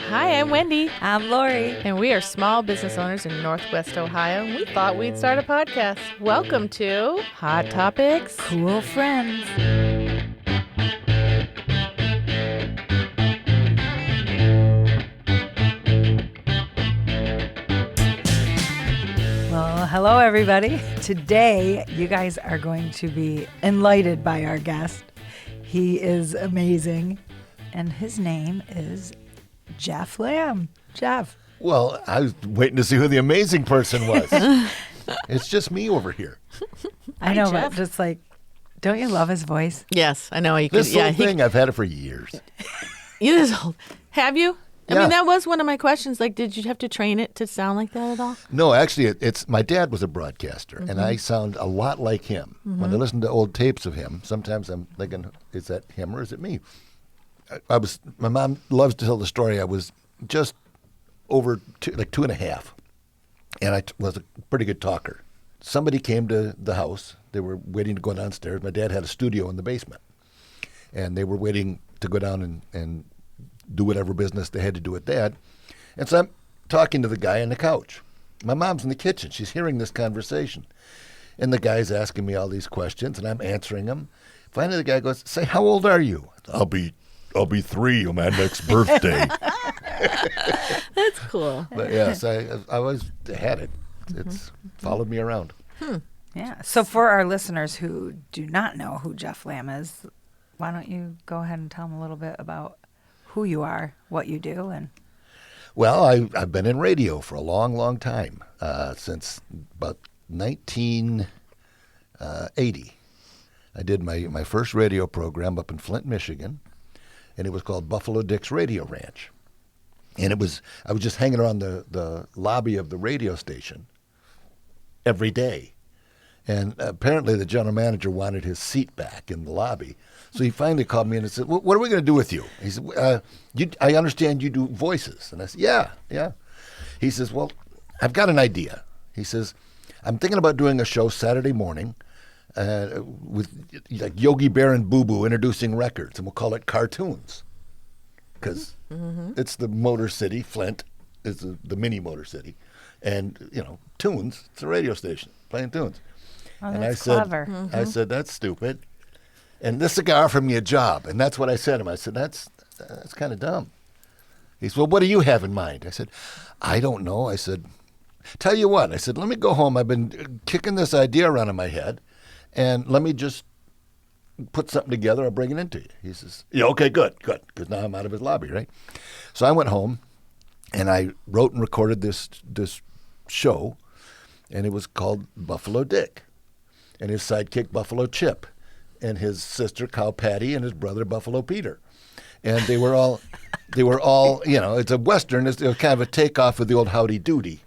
Hi, I'm Wendy. I'm Lori. And we are small business owners in Northwest Ohio. And we thought we'd start a podcast. Welcome to Hot Topics. Cool friends. Well, hello, everybody. Today, you guys are going to be enlightened by our guest. He is amazing. And his name is Jeff Lamb. Jeff. Well, I was waiting to see who the amazing person was. It's just me over here. I know, Jeff. but just like, don't you love his voice? Yes, I know. You This whole thing, I've had it for years. Have you? I Yeah. mean, that was one of my questions. Like, did you have to train it to sound like that at all? No, actually, it's my dad was a broadcaster, and I sound a lot like him. When I listen to old tapes of him, sometimes I'm thinking, is that him or is it me? My mom loves to tell the story. I was just over 2.5, and I was a pretty good talker. Somebody came to the house. They were waiting to go downstairs. My dad had a studio in the basement, and they were waiting to go down and do whatever business they had to do with Dad. And so I'm talking to the guy on the couch. My mom's in the kitchen. She's hearing this conversation. And the guy's asking me all these questions, and I'm answering them. Finally, the guy goes, "Say, how old are you?" I'll be 3 on my next birthday. That's cool. But yes, I always had it. It's followed me around. Yeah. So for our listeners who do not know who Jeff Lamb is, why don't you go ahead and tell them a little bit about who you are, what you do, and Well, I've been in radio for a long, long time, since about 1980. I did my first radio program up in Flint, Michigan, and it was called Buffalo Dick's Radio Ranch. And I was just hanging around the lobby of the radio station every day. And apparently the general manager wanted his seat back in the lobby. So he finally called me in and said, "Well, what are we going to do with you?" He said, I understand you do voices. And I said, yeah. He says, "Well, I've got an idea." He says, "I'm thinking about doing a show Saturday morning with like Yogi Bear and Boo Boo introducing records, and we'll call it Cartoons. Because it's the Motor City, Flint is the mini Motor City. And, tunes, it's a radio station playing tunes." oh, And that's I said, clever. I said, "That's stupid." And this guy offered me a job, and that's what I said to him. I said, that's kind of dumb. He said, "Well, what do you have in mind?" I said, "I don't know." I said, "Tell you what," I said, "let me go home. I've been kicking this idea around in my head, and let me just put something together. I'll bring it into you." He says, "Yeah, okay, good, because now I'm out of his lobby, right?" So I went home, and I wrote and recorded this show, and it was called Buffalo Dick, and his sidekick Buffalo Chip, and his sister Cow Patty, and his brother Buffalo Peter, and they were all, it's a Western. It's kind of a takeoff of the old Howdy Doody,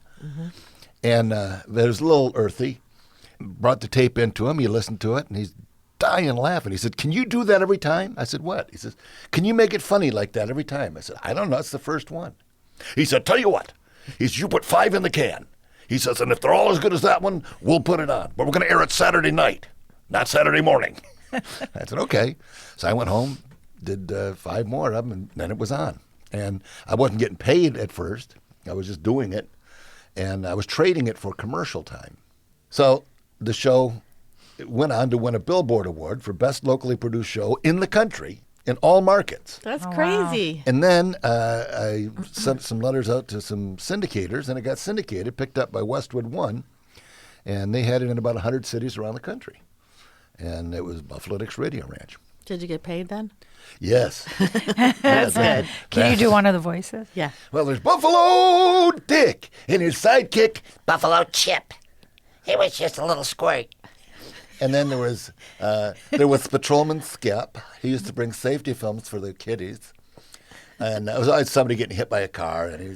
and there's a little earthy. Brought the tape into him. He listened to it, and he's dying laughing. He said, "Can you do that every time?" I said, "What?" He says, "Can you make it funny like that every time?" I said, "I don't know. It's the first one." He said, "Tell you what." He says, "You put 5 in the can." He says, "And if they're all as good as that one, we'll put it on. But we're going to air it Saturday night, not Saturday morning." I said, "Okay." So I went home, did 5 more of them, and then it was on. And I wasn't getting paid at first. I was just doing it. And I was trading it for commercial time. So the show went on to win a Billboard Award for Best Locally Produced Show in the country in all markets. That's Oh, crazy. And then I sent some letters out to some syndicators, and it got syndicated, picked up by Westwood One, and they had it in about 100 cities around the country. And it was Buffalo Dick's Radio Ranch. Did you get paid then? Yes. That's good. Can you do one of the voices? Yeah. Well, there's Buffalo Dick and his sidekick, Buffalo Chip. He was just a little squirt. and then there was Patrolman Skip. He used to bring safety films for the kiddies. And it was always somebody getting hit by a car, and he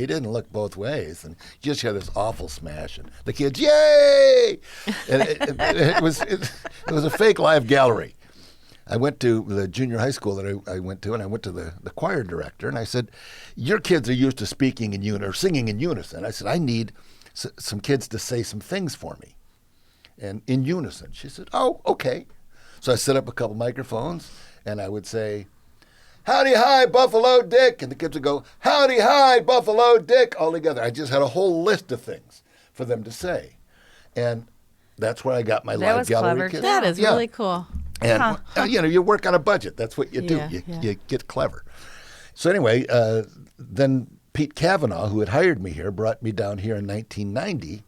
didn't look both ways, and you just hear this awful smash, and the kids, yay! And it was a fake live gallery. I went to the junior high school that I went to, and I went to the choir director, and I said, "Your kids are used to speaking in unison or singing in unison." I said, "I need some kids to say some things for me, and in unison." She said, "Oh, okay." So I set up a couple microphones, and I would say, howdy hi, Buffalo Dick. And the kids would go, howdy hi, Buffalo Dick, all together. I just had a whole list of things for them to say. And that's where I got my That live was gallery clever, kids. That is Yeah. really cool. And, you work on a budget. That's what you do. Yeah, yeah. You get clever. So anyway, then Pete Cavanaugh, who had hired me here, brought me down here in 1990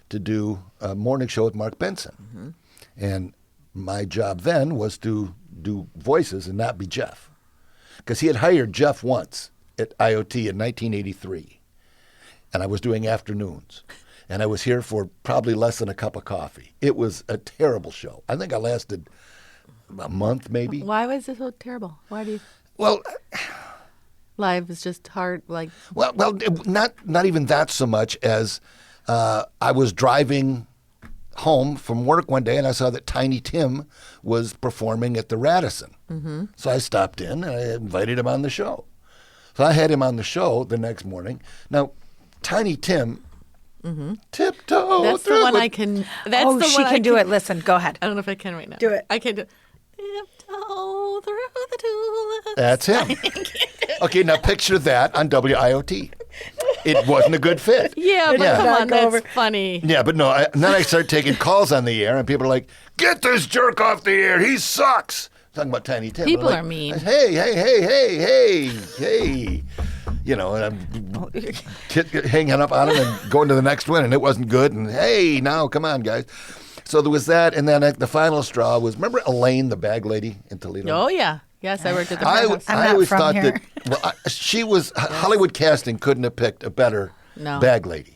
to do a morning show with Mark Benson. Mm-hmm. And my job then was to do voices and not be Jeff. Because he had hired Jeff once at IoT in 1983. And I was doing afternoons. And I was here for probably less than a cup of coffee. It was a terrible show. I think I lasted a month maybe. Why was it so terrible? Why do you... Well, Live is just hard, like... well, not even that so much as I was driving home from work one day and I saw that Tiny Tim was performing at the Radisson. Mm-hmm. So I stopped in and I invited him on the show. So I had him on the show the next morning. Now, Tiny Tim, tiptoe That's the through one with- I can... That's Oh, the she one I can do it. Listen, go ahead. I don't know if I can right now. Do it. I can do it. Tiptoe through the tulips. That's him. Okay, now picture that on WIOT. It wasn't a good fit. Yeah, but Yeah. come on, Go that's over. funny. Yeah, but no, and then I start taking calls on the air, and people are like, get this jerk off the air. He sucks. Talking about Tiny Tim. People I'm like, are mean. Hey. And I'm hanging up on him and going to the next one, and it wasn't good. And hey, now, come on, guys. So there was that, and then the final straw was, remember Elaine, the bag lady in Toledo? Oh, yeah. Yes, I worked at the I Fred House. I'm not always from thought here. that she was Hollywood casting couldn't have picked a better No. bag lady,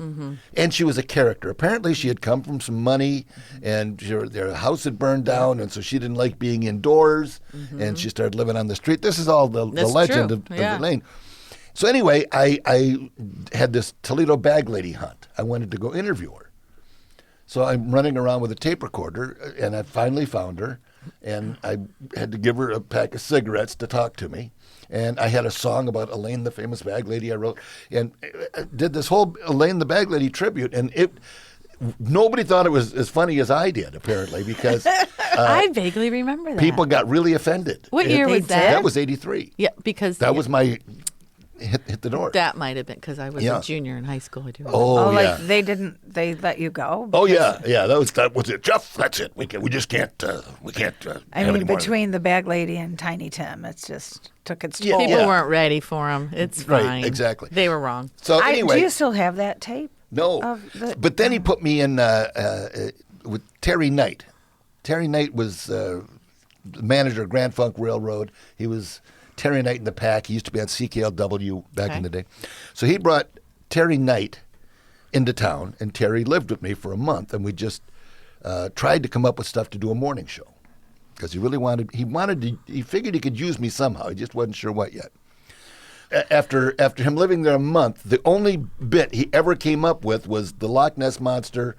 and she was a character. Apparently, she had come from some money, and their house had burned down, and so she didn't like being indoors, and she started living on the street. This is all the That's legend true. of Yeah. Elaine. So anyway, I had this Toledo bag lady hunt. I wanted to go interview her. So I'm running around with a tape recorder, and I finally found her, and I had to give her a pack of cigarettes to talk to me. And I had a song about Elaine, the famous bag lady I wrote, and I did this whole Elaine, the bag lady tribute, and nobody thought it was as funny as I did, apparently, because I vaguely remember that. people got really offended. What year They was did? that? That was 83. Yeah, because... That was my hit the door. That might have been because I was Yeah. a junior in high school. I do. Oh, yeah. like they let you go? Oh yeah, that was it, Jeff. That's it. We just can't I have mean, any more. between the bag lady and Tiny Tim, it's just took its Yeah, toll. People yeah. weren't ready for him. It's Right, fine. exactly. They were wrong. So anyway, do you still have that tape? no, of the- but then he put me in with Terry Knight. Terry Knight was the manager of Grand Funk Railroad. He was Terry Knight in the Pack. He used to be on CKLW back Okay. in the day. So he brought Terry Knight into town, and Terry lived with me for a month, and we just tried to come up with stuff to do a morning show because he figured he could use me somehow. He just wasn't sure what yet. After him living there a month, the only bit he ever came up with was the Loch Ness Monster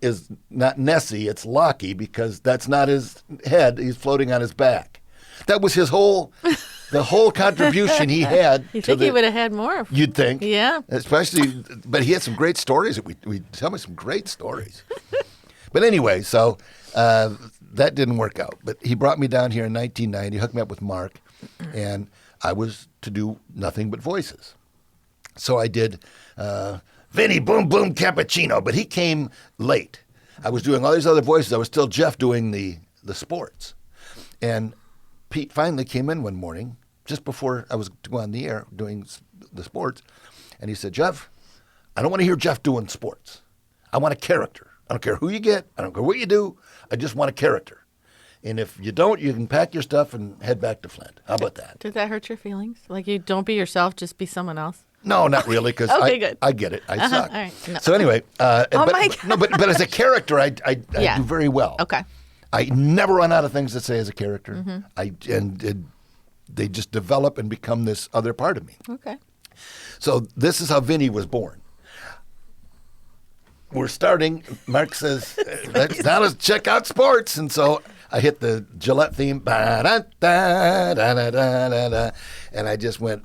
is not Nessie, it's Lockie, because that's not his head. He's floating on his back. That was the whole contribution he had. You to think the, he would have had more? You'd think. Yeah. Especially, but he had some great stories. We tell me some great stories. But anyway, so that didn't work out. But he brought me down here in 1990, hooked me up with Mark, and I was to do nothing but voices. So I did Vinny Boom Boom Cappuccino, but he came late. I was doing all these other voices. I was still Jeff doing the sports. And Pete finally came in one morning, just before I was to go on the air doing the sports, and he said, Jeff, I don't want to hear Jeff doing sports. I want a character. I don't care who you get. I don't care what you do. I just want a character. And if you don't, you can pack your stuff and head back to Flint. How about that? Did that hurt your feelings? Like you don't be yourself, just be someone else? No, not really, because Okay, good. I get it. I suck. all right. No. So anyway, but, my no, but as a character, I Yeah. do very well. Okay. I never run out of things to say as a character. Mm-hmm. They just develop and become this other part of me. Okay. So this is how Vinny was born. We're starting. Mark says, now let's check out sports. And so I hit the Gillette theme. Ba-da-da-da-da-da-da-da, and I just went,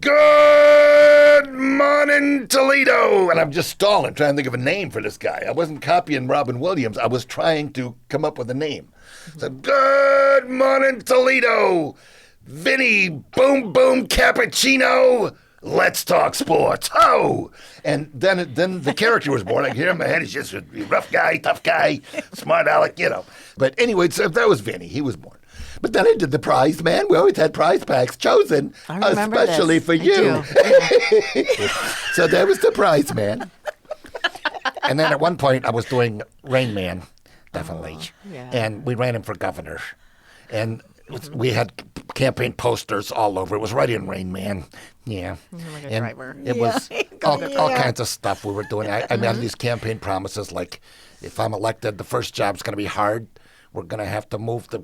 good morning, Toledo. And I'm just stalling, trying to think of a name for this guy. I wasn't copying Robin Williams. I was trying to come up with a name. So, good morning, Toledo. Vinny Boom Boom Cappuccino. Let's talk sports. Oh, and then the character was born. I can hear him in my head. He's just a rough guy, tough guy, smart aleck, But anyway, so that was Vinny. He was born. But then I did the prize, man. We always had prize packs chosen especially for you. So that was the prize, man. And then at one point, I was doing Rain Man, definitely. Yeah. And we ran him for governor. And we had campaign posters all over. It was right in Rain Man. Yeah. Like a And driver. it was all kinds of stuff we were doing. I made these campaign promises like, if I'm elected, the first job's going to be hard. We're going to have to move the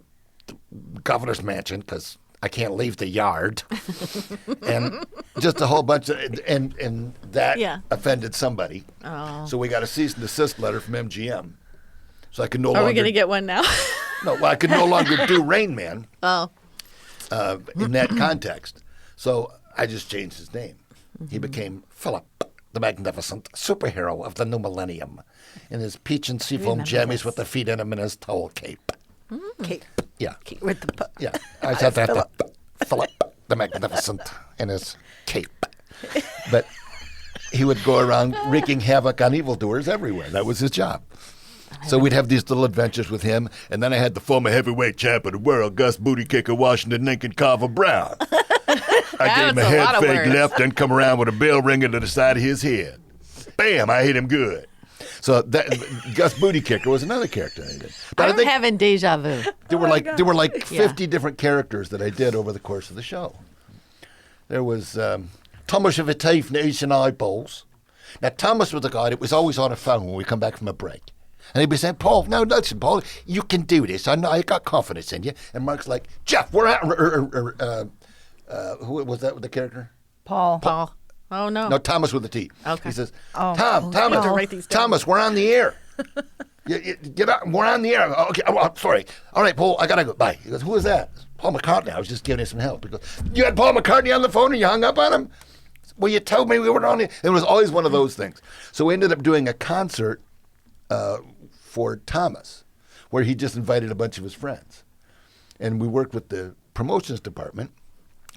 governor's mansion because I can't leave the yard. And just a whole bunch of, and that offended somebody. Oh. So we got a cease and desist letter from MGM. So I could no Are longer. we going to get one now? No, well, I could no longer do Rain Man Oh. in that context. So I just changed his name. He became Philip, the Magnificent, superhero of the new millennium, in his peach and seafoam jammies with the feet in him and his towel cape. Cape. Yeah. With the Yeah. I said that. Philip, the Magnificent, in his cape. But he would go around wreaking havoc on evildoers everywhere. That was his job. So we'd have these little adventures with him, and then I had the former heavyweight champ of the world, Gus Booty Kicker Washington Lincoln Carver Brown. I gave him a head fake left and come around with a bell ringer to the side of his head. Bam! I hit him good. So Gus Booty Kicker was another character I did. But I'm having deja vu. There were like 50 different characters that I did over the course of the show. There was Thomas of a Teeth and East and Eyeballs. Now Thomas was the guy that was always on the phone when we come back from a break. And he'd be saying, Paul, no, listen, Paul, you can do this. I know, I got confidence in you. And Mark's like, Jeff, we're out. Who was that with the character? Paul. Oh, no. No, Thomas with a T. Okay. He says, Oh. Thomas, to write these down. Thomas, we're on the air. Get up, we're on the air. Okay, I'm sorry. All right, Paul, I got to go. Bye. He goes, who is that? Paul McCartney. I was just giving him some help. He goes, you had Paul McCartney on the phone and you hung up on him? Well, you told me we were on it. It was always one of those things. So we ended up doing a concert for Thomas, where he just invited a bunch of his friends. And we worked with the promotions department,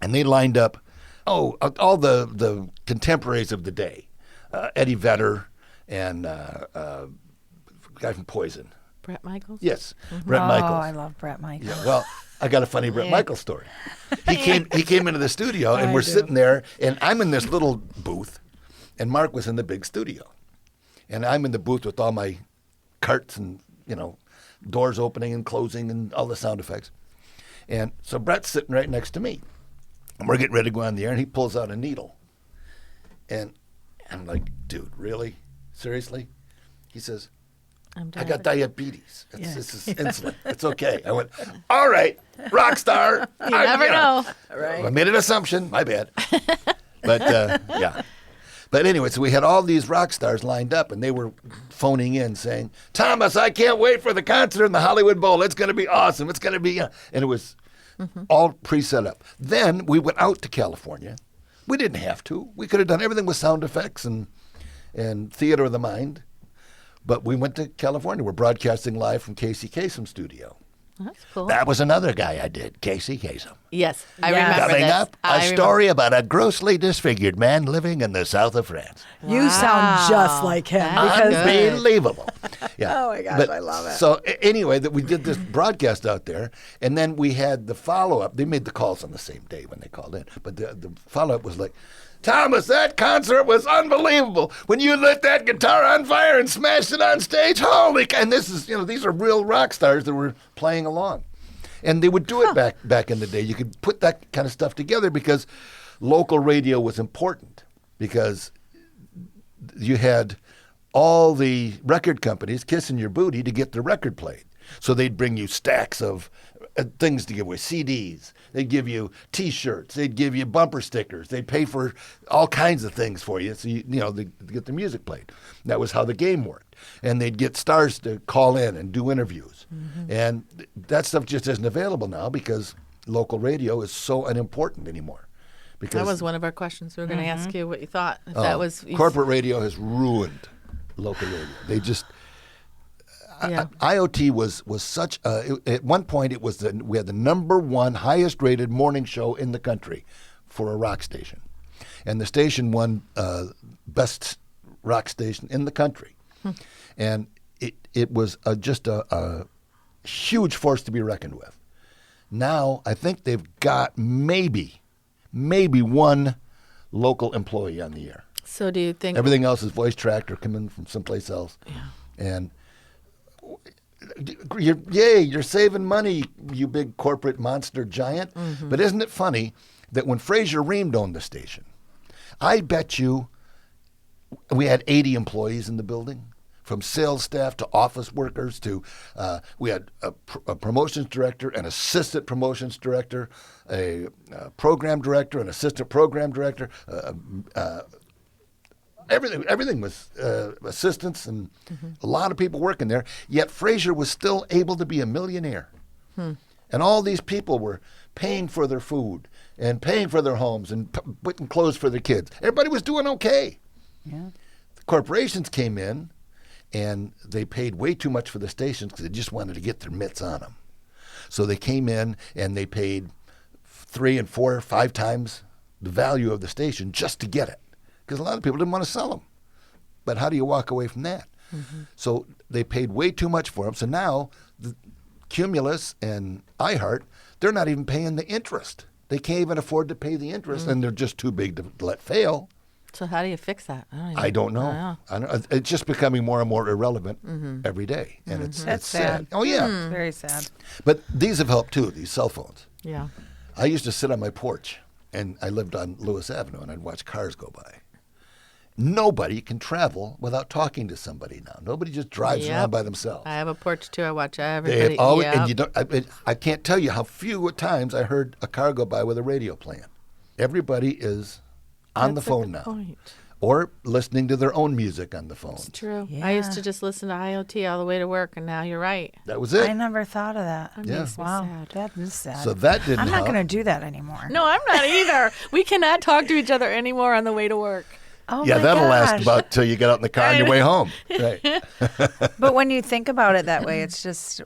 and they lined up, all the contemporaries of the day. Eddie Vedder and a guy from Poison. Bret Michaels? Yes, Bret Michaels. Oh, I love Bret Michaels. Yeah, well, I got a funny Bret Michaels story. He came into the studio, and we're sitting there, and I'm in this little booth, and Mark was in the big studio. And I'm in the booth with all my carts and, doors opening and closing and all the sound effects. And so Brett's sitting right next to me. And we're getting ready to go on the air, and he pulls out a needle. And I'm like, dude, really? Seriously? He says, I got diabetes. This is insulin. It's okay. I went, all right, rock star. You never know. Right. I made an assumption. My bad. But, yeah. But anyway, so we had all these rock stars lined up, and they were phoning in saying, Thomas, I can't wait for the concert in the Hollywood Bowl. It's going to be awesome. It's going to be, and it was all pre-set up. Then we went out to California. We didn't have to. We could have done everything with sound effects and theater of the mind. But we went to California. We're broadcasting live from Casey Kasem's studio. That's cool. That was another guy I did, Casey Kasem. Yes, I Yeah. remember Coming this. up, a story about a grossly disfigured man living in the south of France. You sound just like him. That's Because good. Unbelievable. Yeah. Oh, my gosh, I love it. So anyway, that we did this broadcast out there, and then we had the follow-up. They made the calls on the same day when they called in, but the follow-up was like, Thomas, that concert was unbelievable. When you lit that guitar on fire and smashed it on stage, holy cow. And this is, these are real rock stars that were playing along. And they would do it back in the day. You could put that kind of stuff together because local radio was important, because you had all the record companies kissing your booty to get the record played. So they'd bring you stacks of things to give away, CDs. They'd give you T-shirts. They'd give you bumper stickers. They'd pay for all kinds of things for you, so to get the music played. That was how the game worked. And they'd get stars to call in and do interviews. And that stuff just isn't available now because local radio is so unimportant anymore. Because That was one of our questions. We were going to ask you what you thought. If that was corporate radio has ruined local radio. They just, Yeah. IoT was such at one point it was we had the number one highest rated morning show in the country for a rock station, and the station won best rock station in the country, and it was just a huge force to be reckoned with. Now I think they've got maybe one local employee on the air. So do you think Everything else is voice tracked or coming from someplace else. Yeah. And you're saving money, you big corporate monster giant. Mm-hmm. But isn't it funny that when Fraser Reamed owned the station, I bet you we had 80 employees in the building, from sales staff to office workers to we had a promotions director, an assistant promotions director, a program director, an assistant program director. Everything was assistants and a lot of people working there. Yet Fraser was still able to be a millionaire. And all these people were paying for their food and paying for their homes and putting clothes for their kids. Everybody was doing okay. Yeah. The corporations came in and they paid way too much for the stations because they just wanted to get their mitts on them. So they came in and they paid 3 and 4 or 5 times the value of the station just to get it. Because a lot of people didn't want to sell them. But how do you walk away from that? So they paid way too much for them. So now Cumulus and iHeart, they're not even paying the interest. They can't even afford to pay the interest, and they're just too big to let fail. So how do you fix that? I don't know. It's just becoming more and more irrelevant every day. And it's That's sad. sad. Oh, yeah. It's very sad. But these have helped, too, these cell phones. Yeah. I used to sit on my porch, and I lived on Lewis Avenue, and I'd watch cars go by. Nobody can travel without talking to somebody now. Nobody just drives around by themselves. I have a porch too. I watch They everybody. have always, Yep. and you don't. I can't tell you how few times I heard a car go by with a radio playing. Everybody is on the That's a phone good now, point. or listening to their own music on the phone. It's true. Yeah. I used to just listen to IoT all the way to work, and now you're right. That was it. I never thought of that. That Yeah. makes me Wow, sad. that is sad. So that didn't I'm not help. going to do that anymore. No, I'm not either. We cannot talk to each other anymore on the way to work. Oh Yeah, my that'll last gosh. about till you get out in the car on your way home. Right. But when you think about it that way, it's just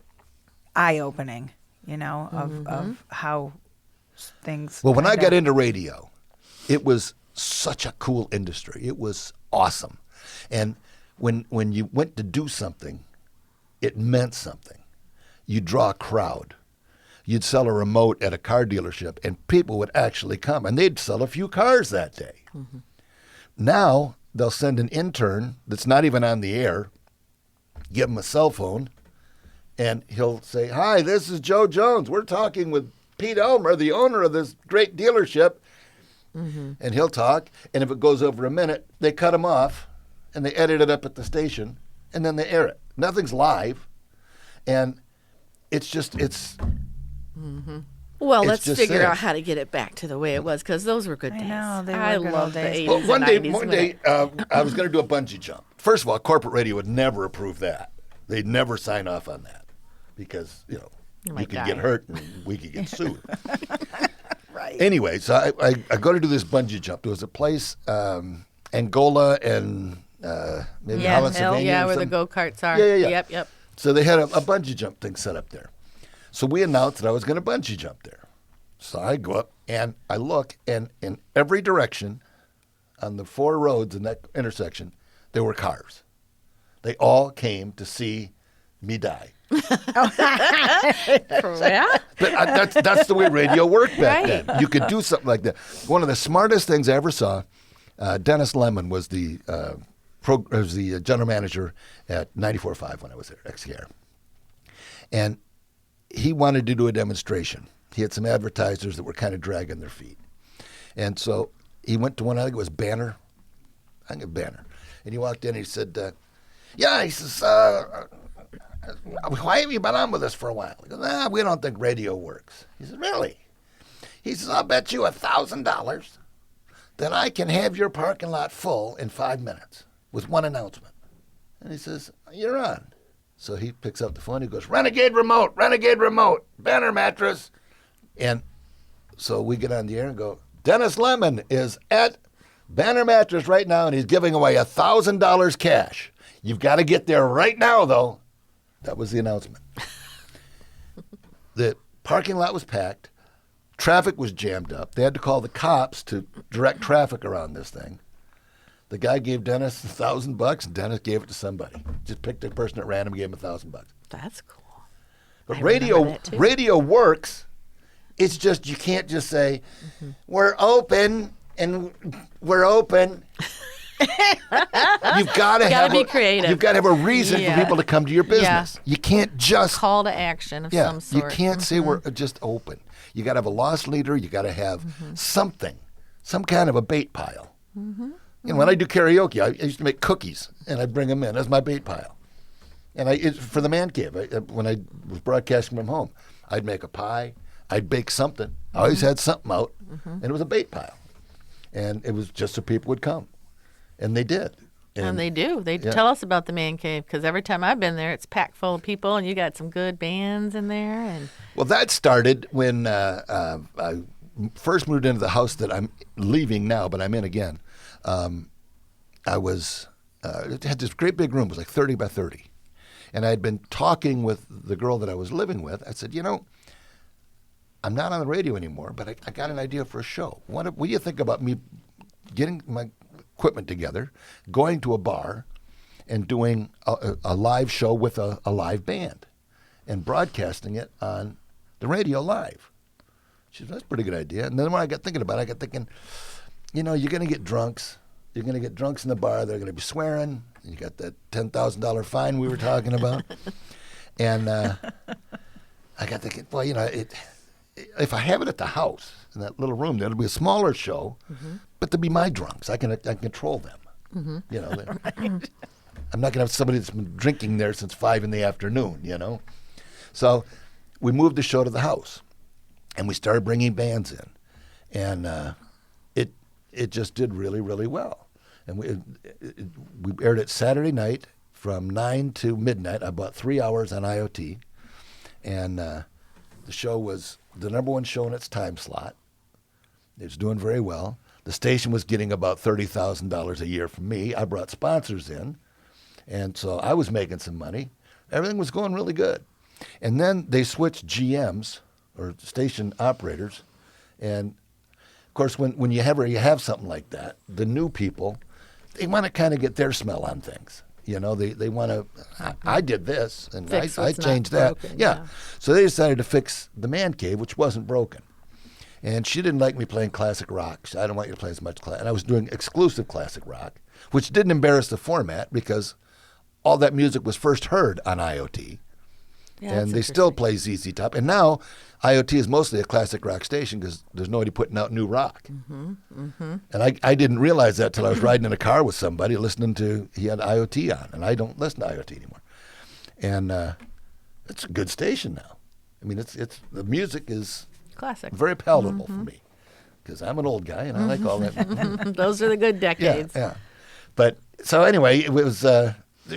eye-opening, you know, of how things. Well, when I kinda- got into radio, it was such a cool industry. It was awesome. And when you went to do something, it meant something. You'd draw a crowd. You'd sell a remote at a car dealership, and people would actually come, and they'd sell a few cars that day. Now, they'll send an intern that's not even on the air, give him a cell phone, and he'll say, "Hi, this is Joe Jones. We're talking with Pete Elmer, the owner of this great dealership." And he'll talk, and if it goes over a minute, they cut him off, and they edit it up at the station, and then they air it. Nothing's live, and it's Well, It's let's just figure sad. out how to get it back to the way it was, because those were good I days. know, they were I good old love the days. 80s Well, and one 90s. day, I was going to do a bungee jump. First of all, corporate radio would never approve that. They'd never sign off on that because, you might could die. get hurt and we could get sued. Right. Anyway, so I go to do this bungee jump. There was a place, Angola and maybe Yeah, Holland, Hill. Sylvania Yeah, or where the something. go-karts are. Yeah. Yep. So they had a bungee jump thing set up there. So we announced that I was going to bungee jump there. So I go up and I look, and in every direction on the 4 roads in that intersection, there were cars. They all came to see me die. Yeah. But that's the way radio worked back Right. then. You could do something like that. One of the smartest things I ever saw, Dennis Lemon was the general manager at 94.5 when I was there, XKR. And he wanted to do a demonstration. He had some advertisers that were kind of dragging their feet. And so he went to one, I think it was Banner. I think it was Banner. And he walked in and he said, he says, why have you been on with us for a while? He goes, we don't think radio works. He says, really? He says, I'll bet you $1,000 that I can have your parking lot full in 5 minutes with one announcement. And he says, you're on. So he picks up the phone. He goes, Renegade remote, Banner mattress. And so we get on the air and go, Dennis Lemon is at Banner Mattress right now, and he's giving away $1,000 cash. You've got to get there right now, though. That was the announcement. The parking lot was packed. Traffic was jammed up. They had to call the cops to direct traffic around this thing. The guy gave Dennis $1,000, and Dennis gave it to somebody. Just picked a person at random and gave him $1,000. That's cool. But I remember that too. radio works. It's just you can't just say, "We're open and we're open." You've got to be creative. You've got to have a reason Yeah. for people to come to your business. You can't just Call to action of some You sort. can't say we're just open. You got to have a loss leader. You got to have something, some kind of a bait pile. You know, when I do karaoke, I used to make cookies and I'd bring them in as my bait pile. And for the man cave, when I was broadcasting from home, I'd make a pie. I'd bake something. I always had something out, and it was a bait pile. And it was just so people would come. And they did. And they do. They Yeah. tell us about the man cave because every time I've been there, it's packed full of people, and you got some good bands in there. And Well, that started when I first moved into the house that I'm leaving now, but I'm in again. It had this great big room. It was like 30 by 30. And I had been talking with the girl that I was living with. I said, I'm not on the radio anymore, but I got an idea for a show. What do you think about me getting my equipment together, going to a bar, and doing a live show with a live band and broadcasting it on the radio live? She said, that's a pretty good idea. And then when I got thinking about it, I got thinking, you're going to get drunks. You're going to get drunks in the bar. They're going to be swearing. You got that $10,000 fine we were talking about. And I got thinking, well, if I have it at the house in that little room, it'll be a smaller show, but they'll be my drunks. I can control them. I'm not going to have somebody that's been drinking there since 5 p.m. So we moved the show to the house, and we started bringing bands in, and it just did really, really well. And we aired it Saturday night from 9 to midnight. I bought 3 hours on IoT, and the show was the number one show in its time slot. It was doing very well. The station was getting about $30,000 a year from me. I brought sponsors in, and so I was making some money. Everything was going really good. And then they switched GMs, or station operators, and of course, when you have something like that, the new people, they want to kind of get their smell on things. They want to, I did this, and Fix I what's not changed that. broken, Yeah. yeah. So they decided to fix the man cave, which wasn't broken. And she didn't like me playing classic rock. She said, I don't want you to play as much classic. And I was doing exclusive classic rock, which didn't embarrass the format because all that music was first heard on IoT. Yeah, And that's they still interesting. play ZZ Top. And now IoT is mostly a classic rock station because there's nobody putting out new rock. And I didn't realize that till I was riding in a car with somebody he had IoT on, and I don't listen to IoT anymore. And it's a good station now. I mean, it's the music is Classic. very palatable for me because I'm an old guy and I like all that. Those are the good Yeah, decades. yeah. But so anyway, it was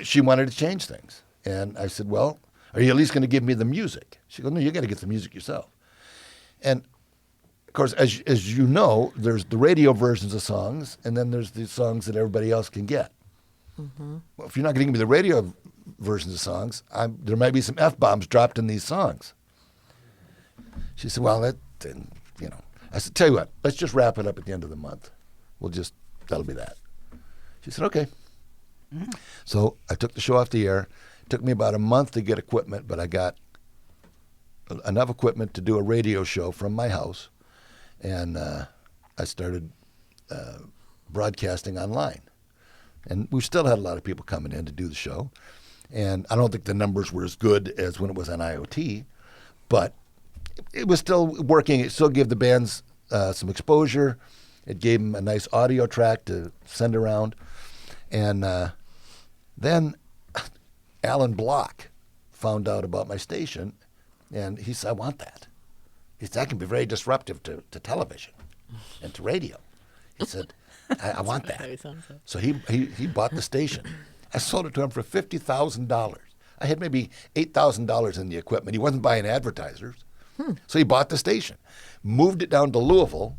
she wanted to change things, and I said, "Well, are you at least going to give me the music?" She goes, "No, you got to get the music yourself." And of course, as you know, there's the radio versions of songs, and then there's the songs that everybody else can get. Well, if you're not going to give me the radio versions of songs, there might be some F-bombs dropped in these songs. She said, "Well, then. I said, tell you what, let's just wrap it up at the end of the month. That'll be that." She said, okay. So I took the show off the air. It took me about a month to get equipment, but I got enough equipment to do a radio show from my house. And I started broadcasting online. And we still had a lot of people coming in to do the show. And I don't think the numbers were as good as when it was on IoT, but it was still working. It still gave the bands some exposure. It gave them a nice audio track to send around. And then Alan Block found out about my station, and he said, I want that. He said, that can be very disruptive to television and to radio. He said, I want that. So he bought the station. I sold it to him for $50,000. I had maybe $8,000 in the equipment. He wasn't buying advertisers. So he bought the station, moved it down to Louisville,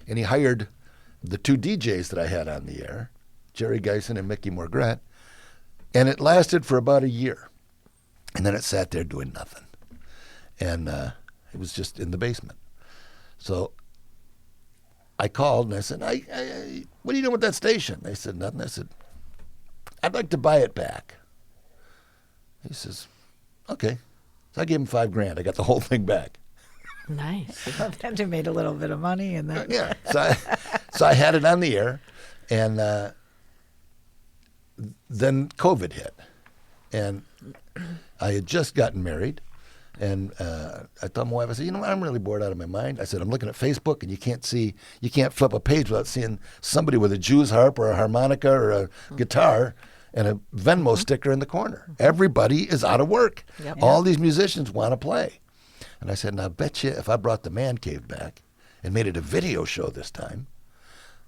and he hired the 2 DJs that I had on the air, Jerry Geisen and Mickey Morgret, and it lasted for about a year. And then it sat there doing nothing. And it was just in the basement. So I called and I said, what are you doing with that station? They said, nothing. I said, I'd like to buy it back. He says, okay. So I gave him $5,000. I got the whole thing back. Nice. Then you made a little bit of money, and then Yeah. So I had it on the air, and then COVID hit. And I had just gotten married, and I told my wife, I said, I'm really bored out of my mind. I said, I'm looking at Facebook, and you can't flip a page without seeing somebody with a Jew's harp or a harmonica or a guitar and a Venmo sticker in the corner. Everybody is out of work. Yep. All these musicians want to play. And I said, now I bet you if I brought the Man Cave back and made it a video show this time,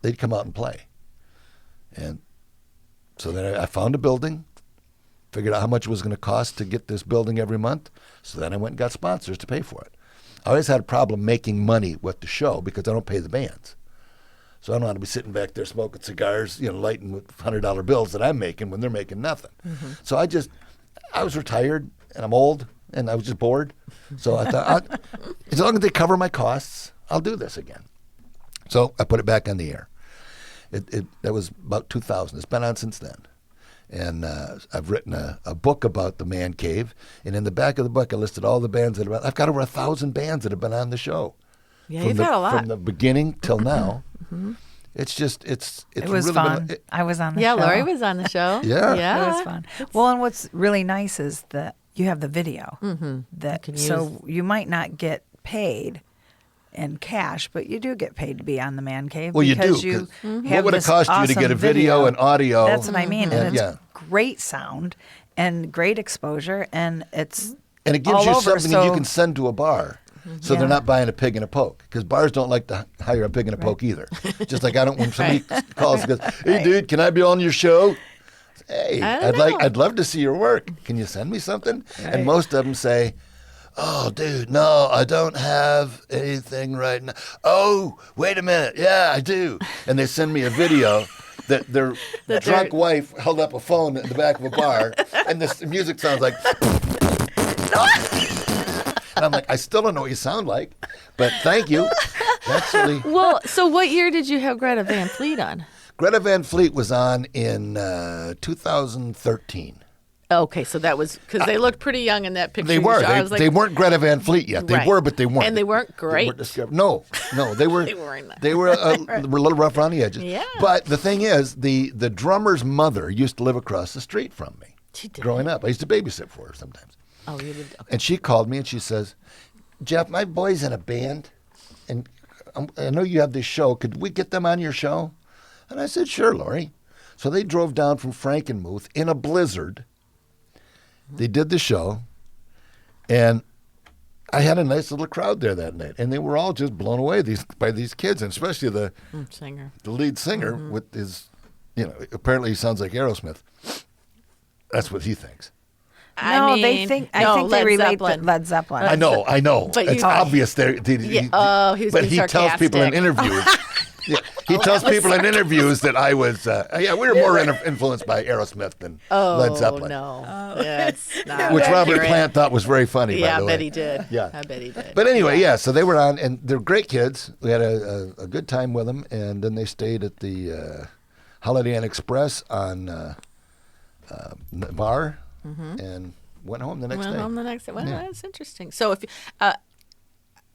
they'd come out and play. And so then I found a building, figured out how much it was going to cost to get this building every month. So then I went and got sponsors to pay for it. I always had a problem making money with the show because I don't pay the bands. So I don't want to be sitting back there smoking cigars, lighting with $100 bills that I'm making when they're making nothing. Mm-hmm. So I was retired and I'm old and I was just bored. So I thought, as long as they cover my costs, I'll do this again. So I put it back on the air. That was about 2000. It's been on since then. And I've written a book about the Man Cave. And in the back of the book, I listed all the bands that I've got over 1,000 bands that have been on the show. Yeah, you've got a lot. From the beginning till now. Mm-hmm. It's just, it was really fun. I was on the show. Yeah, Lori was on the show. Yeah. It was fun. Well, and what's really nice is that you have the video. Mm-hmm. So you might not get paid in cash, but you do get paid to be on the Man Cave. Well, you do. Because you What have would it this cost you to awesome get a video and audio? That's what I mean. And it's yeah. great sound and great exposure, and it's And it gives all you over, something that you so- can send to a bar. So Yeah. they're not buying a pig in a poke because bars don't like to hire a pig in a poke either. Just like I don't when somebody calls and goes, "Hey, dude, can I be on your show?" Hey, I'd love to see your work. Can you send me something? Right. And most of them say, "Oh, dude, no, I don't have anything right now." "Oh, wait a minute, yeah, I do." And they send me a video that their drunk wife held up a phone in the back of a bar, and this music sounds like. And I'm like, I still don't know what you sound like, but thank you. That's really... Well, so what year did you have Greta Van Fleet on? Greta Van Fleet was on in 2013. Okay, so that was because they looked pretty young in that picture. They were. I was like, They weren't Greta Van Fleet yet. They Right. were, but they weren't. And they weren't great. No, they were. They weren't. They were a little rough around the edges. Yeah. But the thing is, the drummer's mother used to live across the street from me. She did. Growing up, I used to babysit for her sometimes. Oh, you did. Okay. And she called me and she says, "Jeff, my boy's in a band, and I know you have this show. Could we get them on your show?" And I said, "Sure, Lori." So they drove down from Frankenmuth in a blizzard. They did the show, and I had a nice little crowd there that night, and they were all just blown away by these kids, and especially the Singer. the lead singer with his, apparently he sounds like Aerosmith. That's what he thinks. No, I they think. I no, think they Led relate Zeppelin. to Led Zeppelin. I know. But It's you- obvious. Yeah, he was but being he tells people in sarcastic. interviews. Yeah, he tells people in interviews that I was. We were more influenced by Aerosmith than Led Zeppelin. No, that's not Which Robert accurate. Plant thought was very funny. Yeah, by I the way. bet he did. Yeah. I bet he did. But anyway, yeah. So they were on, and they're great kids. We had a good time with them, and then they stayed at the Holiday Inn Express on Navarre, and went home the next Went day. home the next day. Well, Yeah. that's interesting. So, if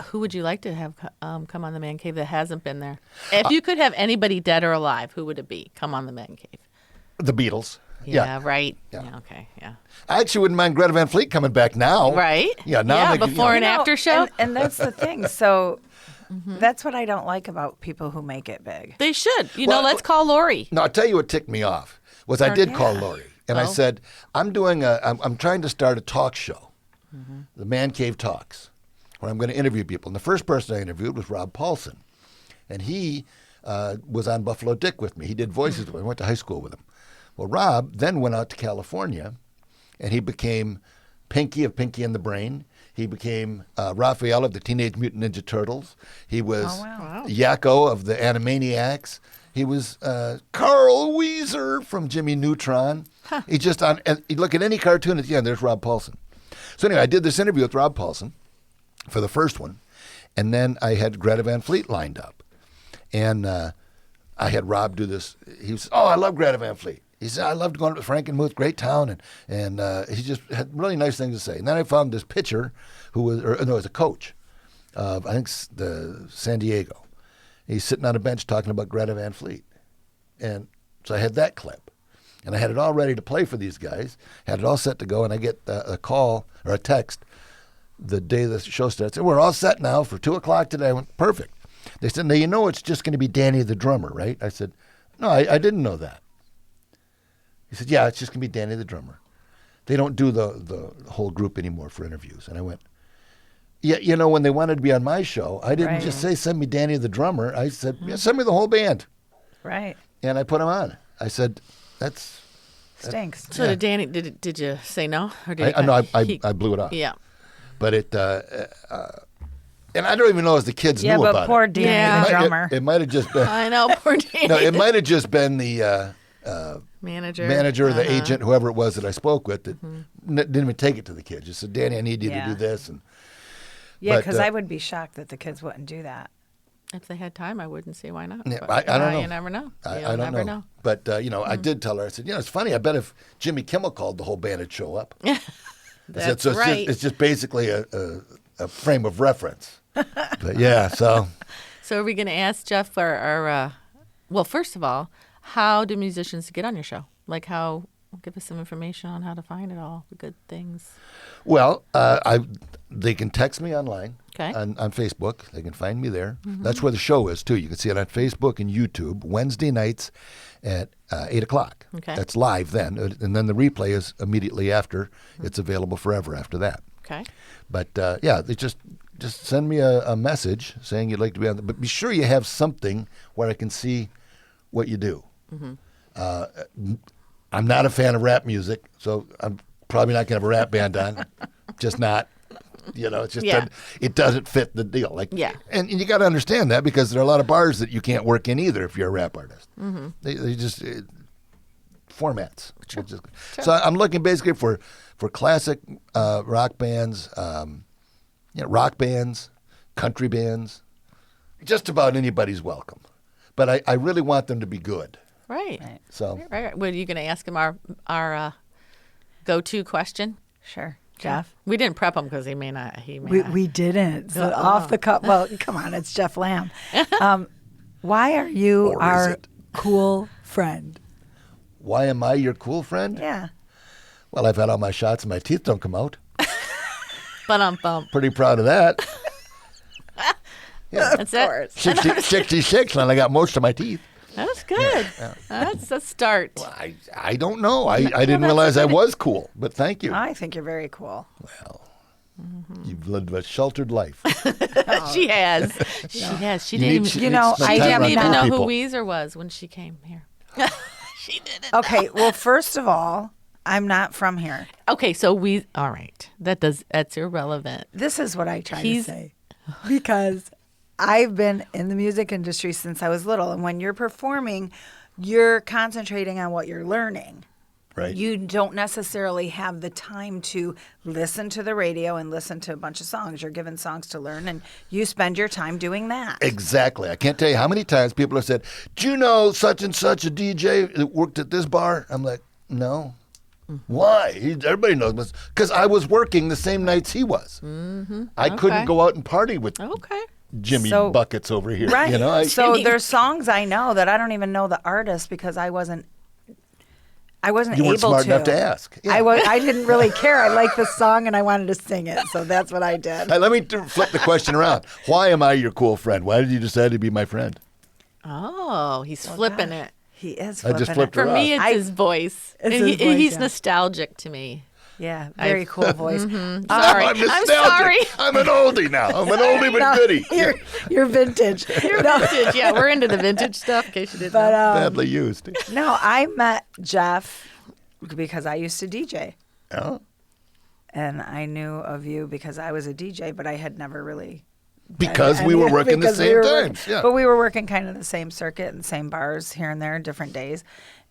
who would you like to have come on the Man Cave that hasn't been there? If you could have anybody dead or alive, who would it be? Come on the Man Cave. The Beatles. Yeah, right. Yeah. Yeah, okay, yeah. I actually wouldn't mind Greta Van Fleet coming back now. Right? Yeah, now Yeah, I'm like, before and You know, after show. and that's the thing. So that's what I don't like about people who make it big. They should. Well, Let's call Lori. No, I'll tell you what ticked me off was I did call Lori, and I Oh. said, I'm trying to start a talk show, the Man Cave Talks, where I'm going to interview people. And the first person I interviewed was Rob Paulson, and he was on Buffalo Dick with me. He did voices with me. I went to high school with him. Well, Rob then went out to California, and he became Pinky of Pinky and the Brain. He became Raphael of the Teenage Mutant Ninja Turtles. He was Yakko of the Animaniacs. He was Carl Weezer from Jimmy Neutron. He just and you look at any cartoon at the end, there's Rob Paulson. So anyway, I did this interview with Rob Paulson for the first one, and then I had Greta Van Fleet lined up. And I had Rob do this. He was, I love Greta Van Fleet. He said, I loved going to Frankenmuth, great town, and he just had really nice things to say. And then I found this pitcher who was, it was a coach of, I think, the San Diego. He's sitting on a bench talking about Greta Van Fleet. And so I had that clip. And I had it all ready to play for these guys, had it all set to go, and I get a call or a text the day the show starts. We're all set now for 2 o'clock today. I went, perfect. They said, now, you know it's just going to be Danny the drummer, right? I said, no, I didn't know that. He said, yeah, it's just going to be Danny the drummer. They don't do the whole group anymore for interviews. And I went, yeah, you know, when they wanted to be on my show, I didn't just say, send me Danny the drummer. I said, yeah, send me the whole band. Right. And I put him on. I said, that's... Stinks. So did Danny? Did you say no, or did I blew it off. Yeah. But it, and I don't even know if the kids knew about it. Yeah, but poor Danny, the drummer. It might have just been. I know, poor Danny. No, it might have just been the manager, the agent, whoever it was that I spoke with, that didn't even take it to the kids. Just said, Danny, I need you to do this. And yeah, because I would be shocked that the kids wouldn't do that. If they had time, I wouldn't see why not. Yeah, But, I don't know. You never know. I don't know. But, I did tell her, I said, it's funny. I bet if Jimmy Kimmel called, the whole band would show up. That's so right. It's just basically a frame of reference. But yeah, so. So are we going to ask Jeff well, first of all, how do musicians get on your show? Like give us some information on how to find it all, the good things. Well, they can text me online. Okay. On Facebook. They can find me there. That's where the show is, too. You can see it on Facebook and YouTube Wednesday nights at 8 o'clock. Okay. That's live then. And then the replay is immediately after. It's available forever after that. Okay. But, they just send me a message saying you'd like to be on. But be sure you have something where I can see what you do. I'm not a fan of rap music, so I'm probably not going to have a rap band on. Just not. It's just it doesn't fit the deal. And you got to understand that because there are a lot of bars that you can't work in either if you're a rap artist. They just formats. Sure. So I'm looking basically for classic rock bands, rock bands, country bands. Just about anybody's welcome, but I really want them to be good. Right. So right. What are you going to ask him? Our go-to question? Sure. Jeff? We didn't prep him because he may not. We didn't. So off the cuff. Well, come on, it's Jeff Lamb. Why are you our cool friend? Why am I your cool friend? Yeah. Well, I've had all my shots and my teeth don't come out. Bum. Pretty proud of that. Yeah. That's it. 66, and I got most of my teeth. That's good. Yeah. That's a start. Well, I don't know. I didn't realize I was cool, but thank you. I think you're very cool. Well, you've lived a sheltered life. She has. She has. She didn't I didn't even know people. who Weezer was when she came here. She didn't. Okay, well, first of all, I'm not from here. Okay, so all right. That's irrelevant. This is what I try to say. Because I've been in the music industry since I was little. And when you're performing, you're concentrating on what you're learning. Right. You don't necessarily have the time to listen to the radio and listen to a bunch of songs. You're given songs to learn, and you spend your time doing that. Exactly. I can't tell you how many times people have said, do you know such and such a DJ that worked at this bar? I'm like, no. Why? Everybody knows. Because I was working the same nights he was. I couldn't go out and party with Jimmy Buckets over here. Right. So there's songs I know that I don't even know the artist because I wasn't you able to. You weren't smart enough to ask. Yeah. I didn't really care. I liked the song and I wanted to sing it, so that's what I did. Hey, let me flip the question around. Why am I your cool friend? Why did you decide to be my friend? Oh, he's flipping it. He is I flipping just flipped it. her For me, off. it's his voice. It's his voice, he's yeah. nostalgic to me. Yeah, very cool voice. Sorry. I'm nostalgic. I'm sorry. I'm an oldie now. I'm an oldie but goodie. You're vintage. You're vintage. Yeah, we're into the vintage stuff, in case you didn't know. Badly used. No, I met Jeff because I used to DJ. Oh. And I knew of you because I was a DJ, but I had never really... Because we were working the same times. Yeah. But we were working kind of the same circuit and the same bars here and there, different days.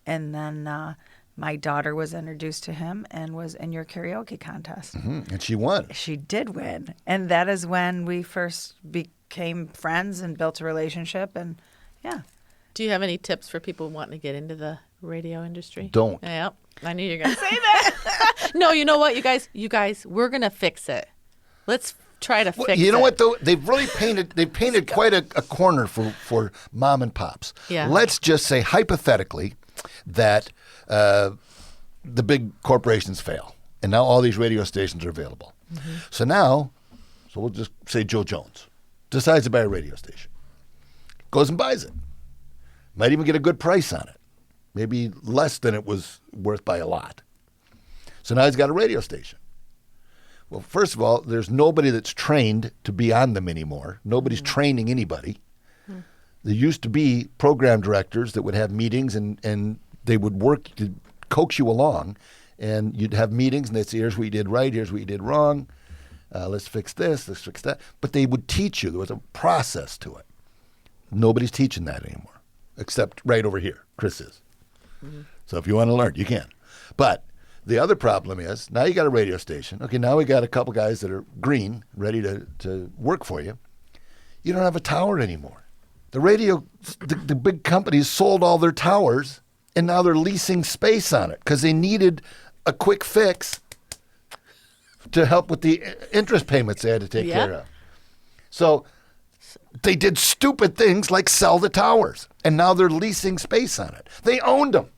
And then my daughter was introduced to him and was in your karaoke contest. And she won. She did win. And that is when we first became friends and built a relationship. And yeah. Do you have any tips for people wanting to get into the radio industry? Don't. Yep. I knew you were going to say that. No, you know what, you guys, we're going to fix it. Let's try to fix it. You know what, though? They've really painted quite a corner for mom and pops. Yeah. Let's just say, hypothetically, that the big corporations fail, and now all these radio stations are available. So we'll just say Joe Jones decides to buy a radio station, goes and buys it. Might even get a good price on it, maybe less than it was worth by a lot. So now he's got a radio station. Well, first of all, there's nobody that's trained to be on them anymore. Nobody's training anybody. There used to be program directors that would have meetings, and they would work to coax you along, and you'd have meetings, and they'd say, here's what you did right, here's what you did wrong, let's fix this, let's fix that. But they would teach you. There was a process to it. Nobody's teaching that anymore, except right over here. Chris is. So if you want to learn, you can. But the other problem is, now you got a radio station. Okay, now we got a couple guys that are green, ready to work for you. You don't have a tower anymore. The big companies sold all their towers, and now they're leasing space on it because they needed a quick fix to help with the interest payments they had to take care of. So they did stupid things like sell the towers, and now they're leasing space on it. They owned them.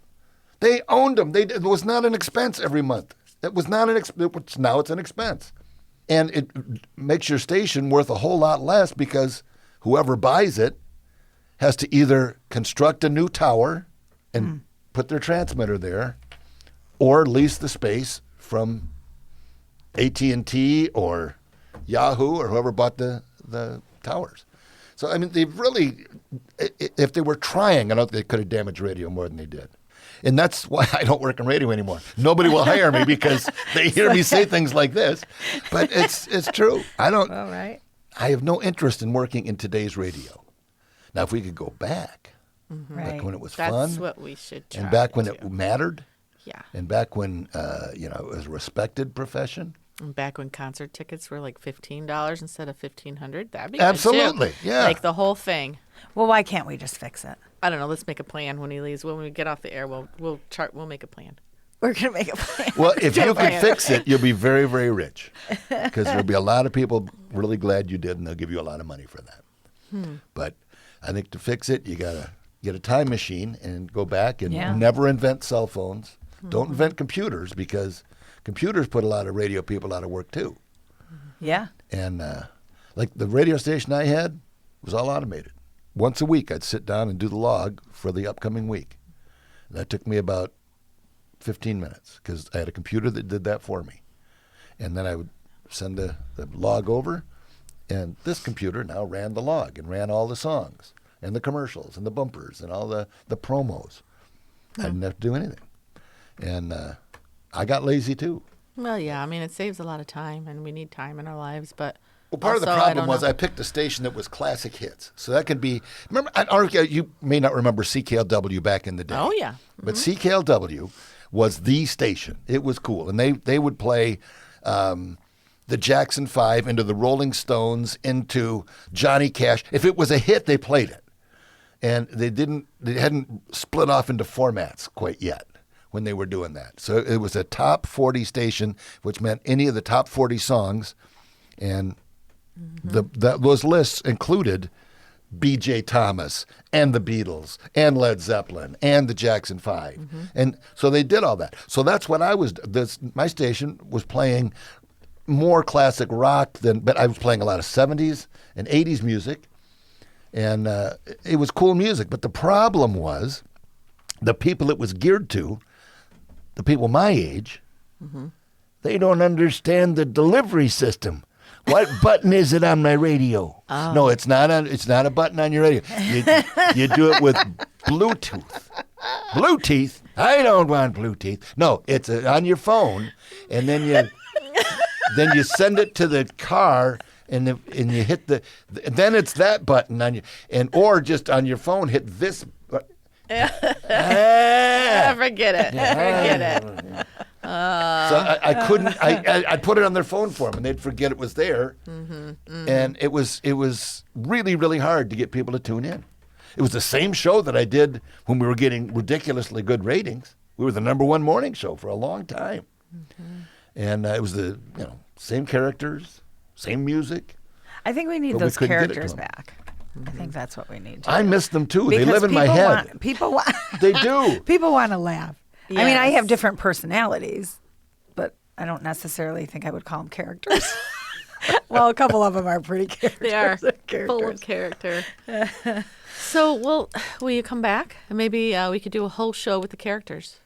It was not an expense every month. It was not an expense. Now it's an expense. And it makes your station worth a whole lot less because whoever buys it has to either construct a new tower and put their transmitter there, or lease the space from AT&T or Yahoo or whoever bought the towers. So, I mean, they've really, if they were trying, I don't think they could have damaged radio more than they did. And that's why I don't work in radio anymore. Nobody will hire me because they hear me say things like this. But it's true. I have no interest in working in today's radio. Now, if we could go back, like when it was fun. That's what we should try. And back when it mattered. Yeah. And back when, it was a respected profession. And back when concert tickets were like $15 instead of $1,500, that'd be Absolutely, good too. yeah. Like the whole thing. Well, why can't we just fix it? I don't know. Let's make a plan when he leaves. When we get off the air, we'll make a plan. We're going to make a plan. Well, if you can fix it, you'll be very, very rich. Because there'll be a lot of people really glad you did, and they'll give you a lot of money for that. But I think to fix it, you got to get a time machine and go back and never invent cell phones. Don't invent computers, because computers put a lot of radio people out of work too. Yeah. And like the radio station I had was all automated. Once a week, I'd sit down and do the log for the upcoming week. And that took me about 15 minutes because I had a computer that did that for me. And then I would send the log over, and this computer now ran the log and ran all the songs and the commercials and the bumpers and all the promos. I didn't have to do anything. And I got lazy too. Well, yeah. I mean, it saves a lot of time, and we need time in our lives. But well, part also, of the problem was I picked a station that was classic hits. So that could be, remember, you may not remember CKLW back in the day. Oh, yeah. But CKLW was the station. It was cool. And they would play the Jackson 5 into the Rolling Stones, into Johnny Cash. If it was a hit, they played it. And they hadn't split off into formats quite yet when they were doing that. So it was a top 40 station, which meant any of the top 40 songs. And those lists included B.J. Thomas and the Beatles and Led Zeppelin and the Jackson 5. And so they did all that. So that's what my station was playing more classic rock but I was playing a lot of 70s and 80s music. And it was cool music. But the problem was the people it was geared to, the people my age, they don't understand the delivery system. What button is it on my radio? Oh. No, it's not a button on your radio. You do it with Bluetooth. Bluetooth? I don't want Bluetooth. No, it's on your phone, and then you send it to the car, and you hit then it's that button on or just on your phone hit this. Forget Forget it. Forget it. So I couldn't. I'd put it on their phone for them, and they'd forget it was there. And it was really, really hard to get people to tune in. It was the same show that I did when we were getting ridiculously good ratings. We were the #1 morning show for a long time, and it was the same characters, same music. I think we need But we those couldn't get it to characters 'em. back. I think that's what we need to I do. miss them too. They Because live in my people head. People want. They do. People want to laugh. I mean, I have Yes. different personalities, but I don't necessarily think I would call them characters. Well, a couple of them are pretty characters. They are Characters. full of character. So, will you come back? And maybe we could do a whole show with the characters.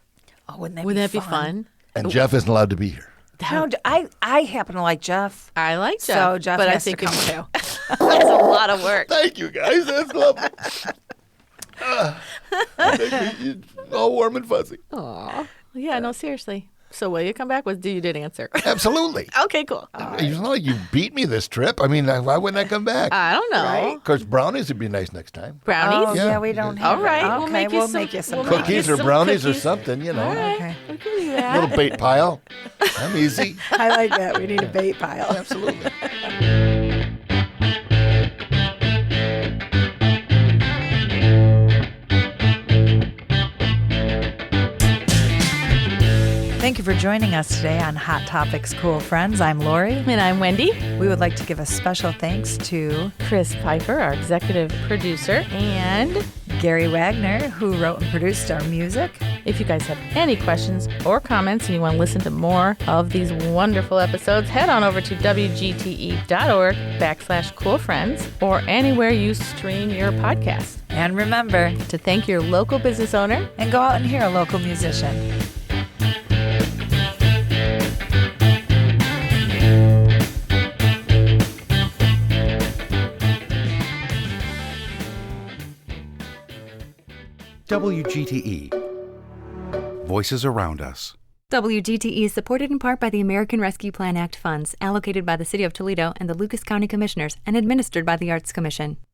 Oh, wouldn't that Wouldn't be that be fun? And Jeff isn't allowed to be here. No, I happen to like Jeff. I like Jeff. So Jeff but has I think to come it's- too. That's a lot of work. Thank you, guys. That's lovely. Make me all warm and fuzzy. Aw. Yeah, no, seriously. So will you come back? You did answer. Absolutely. Okay, cool. It's not like you beat me this trip. I mean, why wouldn't I come back? I don't know. Of course, brownies would be nice next time. Brownies? Oh, Yeah. yeah, we don't have All right, it. we'll Okay, make you we'll some- make you some we'll make Cookies you or some brownies or cookies. something, you know. All right. Okay. We can do that. Little bait pile. I'm easy. I like that. We need a bait pile. Absolutely. Thank you for joining us today on Hot Topics Cool Friends. I'm Lori. And I'm Wendy. We would like to give a special thanks to Chris Pfeiffer, our executive producer. And Gary Wagner, who wrote and produced our music. if you guys have any questions or comments and you want to listen to more of these wonderful episodes, head on over to wgte.org/coolfriends or anywhere you stream your podcast. And remember, To thank your local business owner. and go out and hear a local musician. WGTE. Voices around us. WGTE is supported in part by the American Rescue Plan Act funds allocated by the City of Toledo and the Lucas County Commissioners and administered by the Arts Commission.